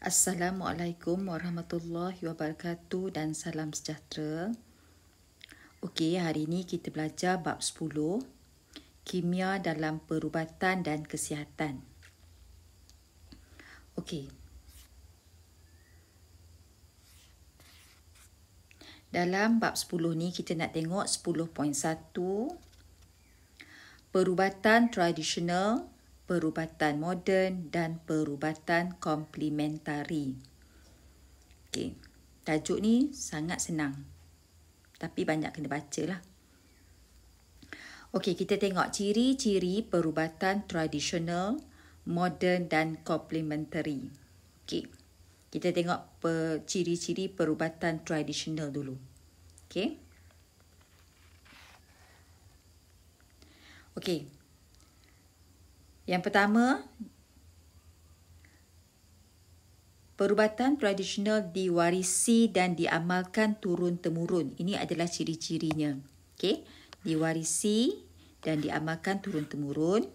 Assalamualaikum warahmatullahi wabarakatuh dan salam sejahtera. Okey, hari ini kita belajar bab 10, Kimia dalam Perubatan dan Kesihatan. Okey. Dalam bab 10 ni kita nak tengok 10.1, perubatan tradisional, perubatan moden dan perubatan komplementari. Okey, tajuk ni sangat senang. Tapi banyak kena baca lah. Okey, kita tengok ciri-ciri perubatan tradisional, moden dan komplementari. Okey, kita tengok ciri-ciri perubatan tradisional dulu. Okey. Okey. Yang pertama, perubatan tradisional diwarisi dan diamalkan turun-temurun. Ini adalah ciri-cirinya. Okey, diwarisi dan diamalkan turun-temurun.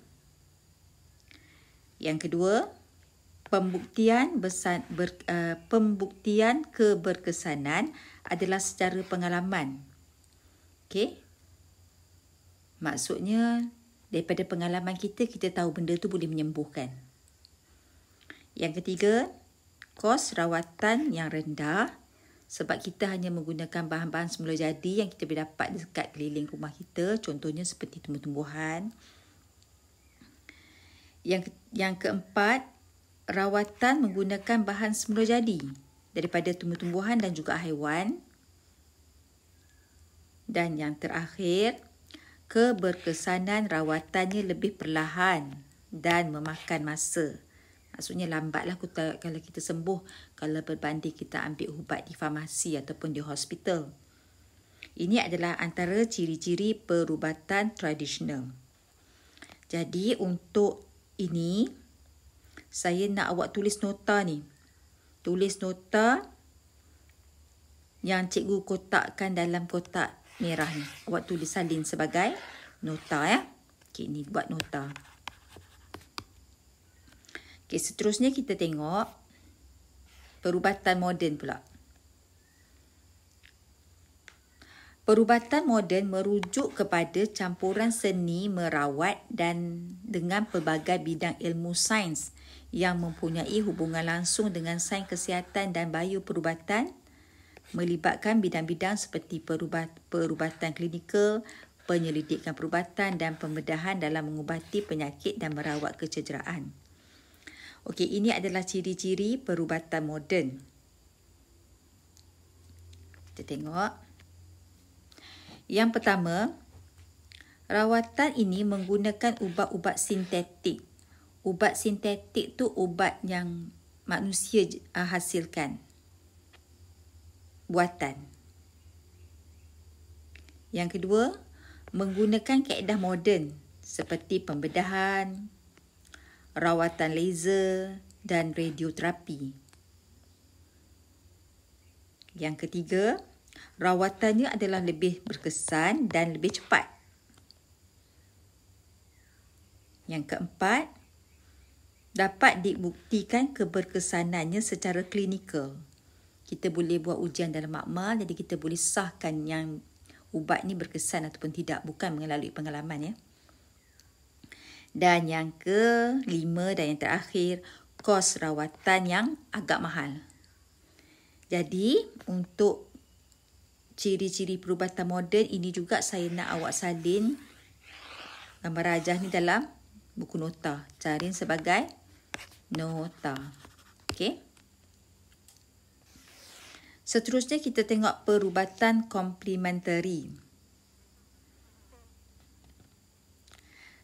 Yang kedua, pembuktian keberkesanan adalah secara pengalaman. Okey. Maksudnya daripada pengalaman kita tahu benda tu boleh menyembuhkan. Yang ketiga, kos rawatan yang rendah sebab kita hanya menggunakan bahan-bahan semula jadi yang kita boleh dapat dekat keliling rumah kita, contohnya seperti tumbuh-tumbuhan. Yang keempat, rawatan menggunakan bahan semula jadi daripada tumbuh-tumbuhan dan juga haiwan. Dan yang terakhir, keberkesanan rawatannya lebih perlahan dan memakan masa. Maksudnya lambatlah kalau kita sembuh kalau berbanding kita ambil ubat di farmasi ataupun di hospital. Ini adalah antara ciri-ciri perubatan tradisional. Jadi untuk ini saya nak awak tulis nota ni. Tulis nota yang cikgu kotakkan dalam kotak merah ni. Awak tulis salin sebagai nota ya. Okey, ni buat nota. Okey, seterusnya kita tengok perubatan moden pula. Perubatan moden merujuk kepada campuran seni merawat dan dengan pelbagai bidang ilmu sains yang mempunyai hubungan langsung dengan sains kesihatan dan bioperubatan, melibatkan bidang-bidang seperti perubatan klinikal, penyelidikan perubatan dan pembedahan dalam mengubati penyakit dan merawat kecederaan. Okey, ini adalah ciri-ciri perubatan moden. Kita tengok. Yang pertama, rawatan ini menggunakan ubat-ubat sintetik. Ubat sintetik tu ubat yang manusia hasilkan. Buatan. Yang kedua, menggunakan kaedah moden seperti pembedahan, rawatan laser dan radioterapi. Yang ketiga, rawatannya adalah lebih berkesan dan lebih cepat. Yang keempat, dapat dibuktikan keberkesanannya secara klinikal. Kita boleh buat ujian dalam makmal, jadi kita boleh sahkan yang ubat ni berkesan ataupun tidak, bukan melalui pengalaman ya. Dan yang kelima dan yang terakhir, kos rawatan yang agak mahal. Jadi untuk ciri-ciri perubatan moden ini juga saya nak awak salin gambar rajah ni dalam buku nota. Cariin sebagai nota. Okey. Seterusnya kita tengok perubatan komplementari.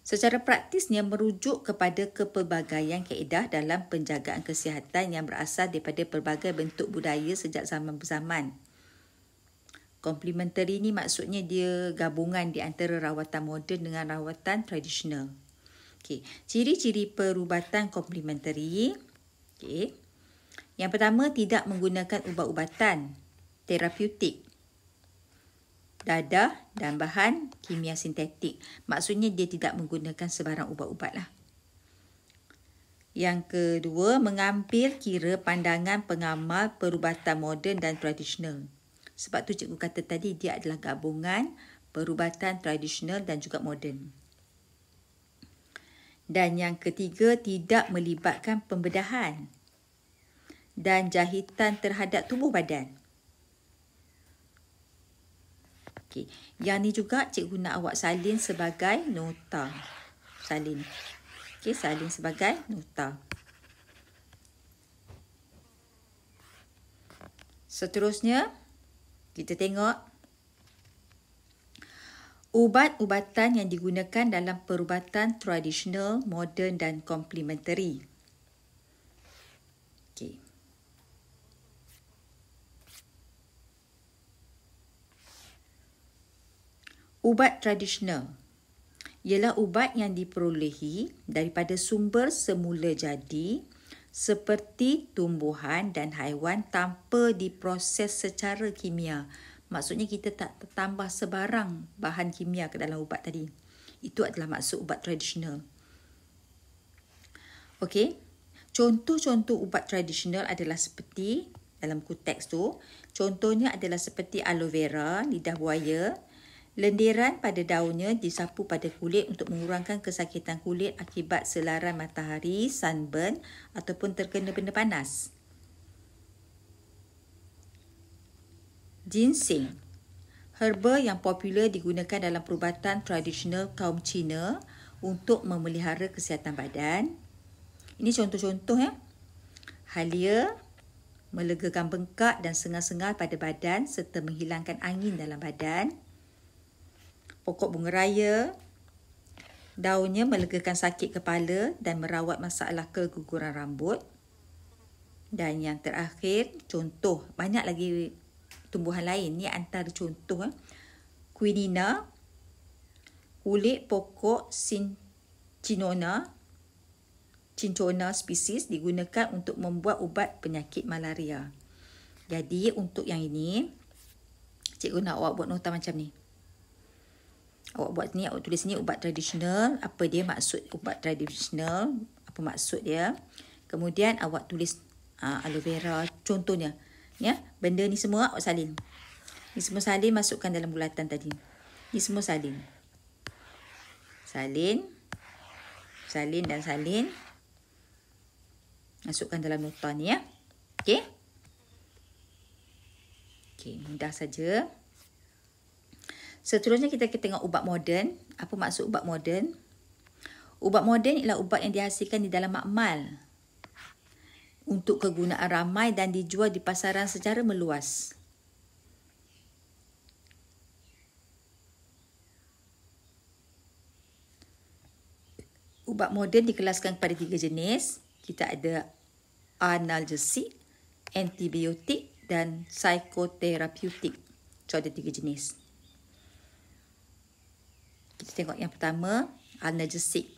Secara praktisnya merujuk kepada kepelbagaian kaedah dalam penjagaan kesihatan yang berasal daripada pelbagai bentuk budaya sejak zaman berzaman. Komplementari ni maksudnya dia gabungan di antara rawatan moden dengan rawatan tradisional. Okey, ciri-ciri perubatan komplementari. Okey. Yang pertama, tidak menggunakan ubat-ubatan terapeutik, dadah dan bahan kimia sintetik. Maksudnya dia tidak menggunakan sebarang ubat-ubat lah. Yang kedua, mengambil kira pandangan pengamal perubatan moden dan tradisional. Sebab tu cikgu kata tadi dia adalah gabungan perubatan tradisional dan juga moden. Dan yang ketiga, tidak melibatkan pembedahan dan jahitan terhadap tubuh badan. Okey, yang ni juga cikgu nak awak salin sebagai nota. Salin. Okey, salin sebagai nota. Seterusnya, kita tengok ubat-ubatan yang digunakan dalam perubatan tradisional, moden dan komplementari. Okey. Ubat tradisional ialah ubat yang diperolehi daripada sumber semula jadi seperti tumbuhan dan haiwan tanpa diproses secara kimia. Maksudnya kita tak tambah sebarang bahan kimia ke dalam ubat tadi. Itu adalah maksud ubat tradisional. Okey. Contoh-contoh ubat tradisional adalah seperti dalam buku teks tu. Contohnya adalah seperti aloe vera, lidah buaya. Lendiran pada daunnya disapu pada kulit untuk mengurangkan kesakitan kulit akibat selaran matahari, sunburn ataupun terkena benda panas. Ginseng, herba yang popular digunakan dalam perubatan tradisional kaum Cina untuk memelihara kesihatan badan. Ini contoh-contoh ya. Halia, melegakan bengkak dan sengal-sengal pada badan serta menghilangkan angin dalam badan. Pokok bunga raya, daunnya melegakan sakit kepala dan merawat masalah keguguran rambut. Dan yang terakhir, contoh, banyak lagi tumbuhan lain. Ni antara contoh. Quinina, kulit pokok Cinchona spesies digunakan untuk membuat ubat penyakit malaria. Jadi untuk yang ini, cikgu nak awak buat nota macam ni. Awak buat ni, awak tulis ni ubat tradisional. Apa dia maksud ubat tradisional? Apa maksud dia? Kemudian awak tulis aloe vera contohnya. Ya, benda ni semua awak salin. Ni semua salin, masukkan dalam bulatan tadi. Ni semua salin. Salin. Salin dan salin. Masukkan dalam nota ni ya. Okey? Okey, mudah saja. Seterusnya kita tengok ubat moden. Apa maksud ubat moden? Ubat moden ialah ubat yang dihasilkan di dalam makmal untuk kegunaan ramai dan dijual di pasaran secara meluas. Ubat moden dikelaskan kepada 3 jenis. Kita ada analgesik, antibiotik dan psikoterapeutik. So ada 3 jenis. Kita tengok yang pertama, analgesik.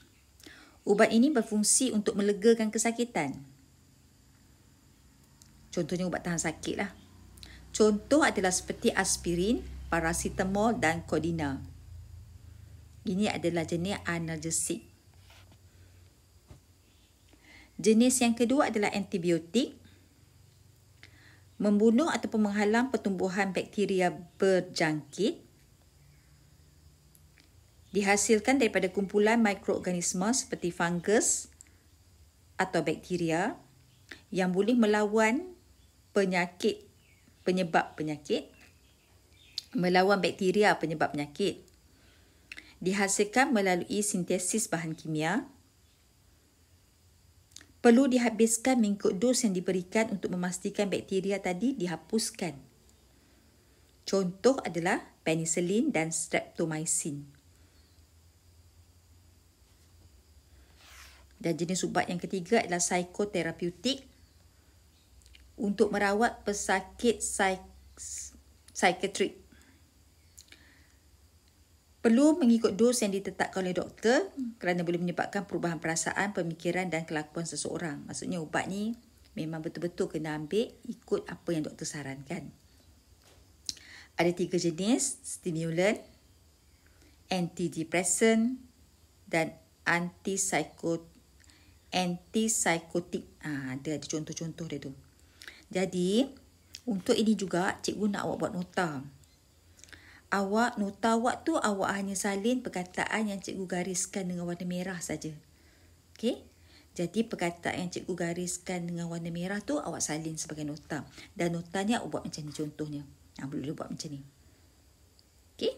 Ubat ini berfungsi untuk melegakan kesakitan. Contohnya ubat tahan sakit lah. Contoh adalah seperti aspirin, paracetamol dan kodina. Ini adalah jenis analgesik. Jenis yang kedua adalah antibiotik. Membunuh ataupun menghalang pertumbuhan bakteria berjangkit. Dihasilkan daripada kumpulan mikroorganisma seperti fungus atau bakteria yang boleh melawan penyebab penyakit, melawan bakteria penyebab penyakit. Dihasilkan melalui sintesis bahan kimia. Perlu dihabiskan mengikut dos yang diberikan untuk memastikan bakteria tadi dihapuskan. Contoh adalah penicillin dan streptomycin. Dan jenis ubat yang ketiga adalah psikoterapeutik untuk merawat pesakit psikiatrik. Perlu mengikut dos yang ditetapkan oleh doktor kerana boleh menyebabkan perubahan perasaan, pemikiran dan kelakuan seseorang. Maksudnya ubat ni memang betul-betul kena ambil ikut apa yang doktor sarankan. Ada 3 jenis, stimulan, antidepresan dan antipsychotic. antipsykotik. Ada contoh-contoh dia tu. Jadi, untuk ini juga cikgu nak awak buat nota. Nota awak tu awak hanya salin perkataan yang cikgu gariskan dengan warna merah saja. Okey? Jadi perkataan yang cikgu gariskan dengan warna merah tu awak salin sebagai nota. Dan notanya awak buat macam ni contohnya. Boleh buat macam ni. Okey?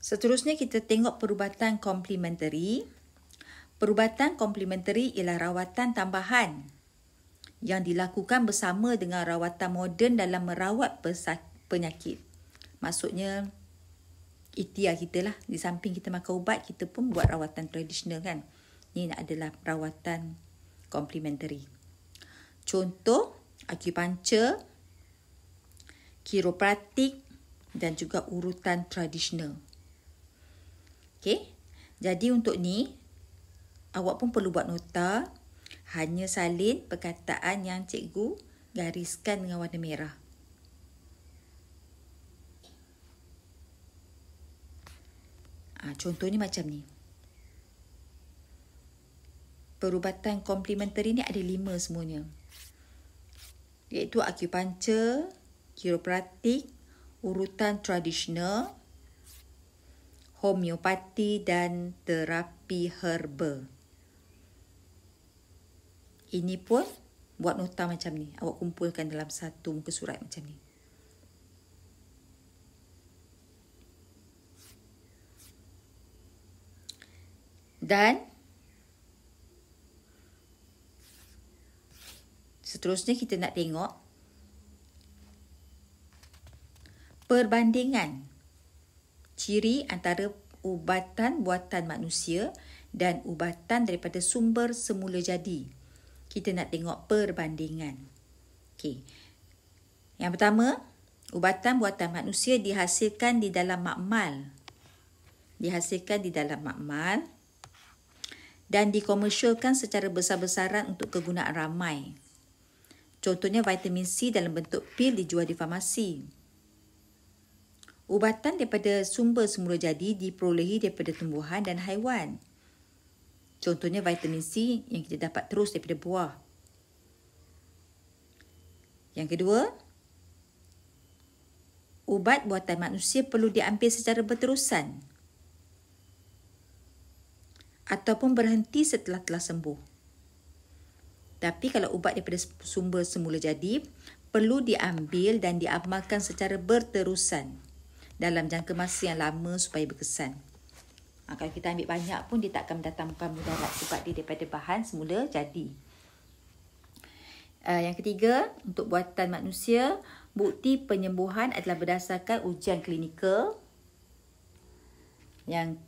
Seterusnya kita tengok perubatan komplementari. Perubatan komplementari ialah rawatan tambahan yang dilakukan bersama dengan rawatan moden dalam merawat penyakit. Maksudnya, ikhtiar kita lah. Di samping kita makan ubat, kita pun buat rawatan tradisional kan. Ini adalah rawatan komplementari. Contoh, akupunktur, kiropraktik dan juga urutan tradisional. Okey, jadi untuk ni, awak pun perlu buat nota, hanya salin perkataan yang cikgu gariskan dengan warna merah. Contohnya macam ni. Perubatan komplementari ni ada 5 semuanya. Iaitu akupunktur, kiropraktik, urutan tradisional, homeopati dan terapi herba. Ini pun buat nota macam ni. Awak kumpulkan dalam satu muka surat macam ni. Dan seterusnya kita nak tengok perbandingan ciri antara ubatan buatan manusia dan ubatan daripada sumber semula jadi. Kita nak tengok perbandingan. Okey. Yang pertama, ubatan buatan manusia dihasilkan di dalam makmal. Dan dikomersialkan secara besar-besaran untuk kegunaan ramai. Contohnya vitamin C dalam bentuk pil dijual di farmasi. Ubatan daripada sumber semula jadi diperolehi daripada tumbuhan dan haiwan. Contohnya vitamin C yang kita dapat terus daripada buah. Yang kedua, ubat buatan manusia perlu diambil secara berterusan ataupun berhenti setelah telah sembuh. Tapi kalau ubat daripada sumber semula jadi, perlu diambil dan diamalkan secara berterusan dalam jangka masa yang lama supaya berkesan. Kalau kita ambil banyak pun dia tak akan mendatangkan mudarat sebab dia daripada bahan semula jadi. Yang ketiga, untuk buatan manusia, bukti penyembuhan adalah berdasarkan ujian klinikal. Yang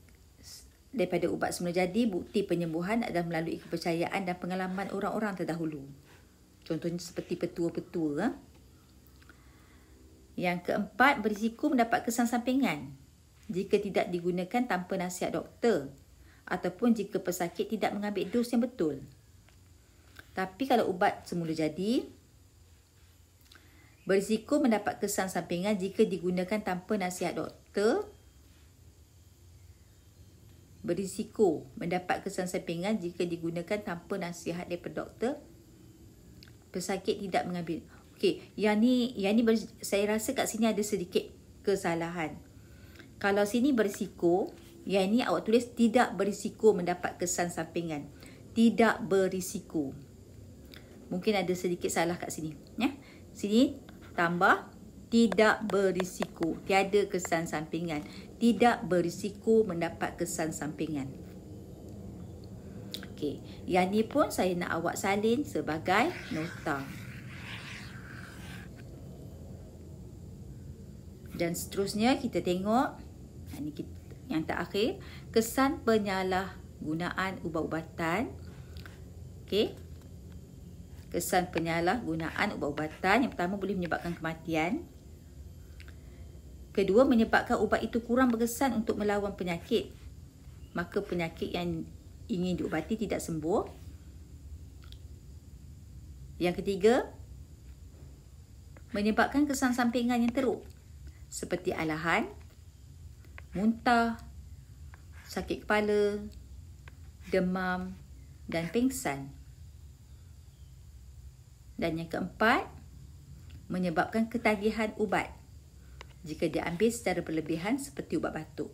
daripada ubat semula jadi, bukti penyembuhan adalah melalui kepercayaan dan pengalaman orang-orang terdahulu. Contohnya seperti petua-petua. Yang keempat, berisiko mendapat kesan sampingan jika tidak digunakan tanpa nasihat doktor ataupun jika pesakit tidak mengambil dos yang betul. Tapi kalau ubat semula jadi, berisiko mendapat kesan sampingan jika digunakan tanpa nasihat doktor. Berisiko mendapat kesan sampingan jika digunakan tanpa nasihat daripada doktor. Pesakit tidak mengambil. Okey, yang ni saya rasa kat sini ada sedikit kesalahan. Kalau sini berisiko, yang ni awak tulis tidak berisiko mendapat kesan sampingan. Tidak berisiko. Mungkin ada sedikit salah kat sini. Ya? Sini tambah tidak berisiko. Tiada kesan sampingan. Tidak berisiko mendapat kesan sampingan. Okey, yang ni pun saya nak awak salin sebagai nota. Dan seterusnya kita tengok yang terakhir, kesan penyalahgunaan ubat-ubatan. Okey. Kesan penyalahgunaan ubat-ubatan yang pertama boleh menyebabkan kematian. Kedua, menyebabkan ubat itu kurang berkesan untuk melawan penyakit. Maka penyakit yang ingin diubati tidak sembuh. Yang ketiga, menyebabkan kesan sampingan yang teruk. seperti alahan, muntah, sakit kepala, demam dan pingsan. Dan yang keempat, menyebabkan ketagihan ubat jika diambil secara berlebihan seperti ubat batuk.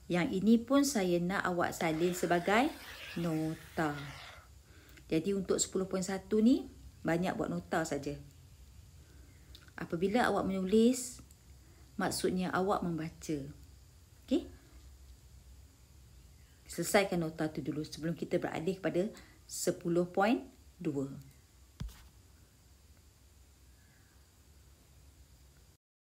Yang ini pun saya nak awak salin sebagai nota. Jadi untuk 10.1 ni, banyak buat nota saja. Apabila awak menulis, maksudnya awak membaca. Okey? Selesaikan nota tu dulu sebelum kita beralih kepada 10.2.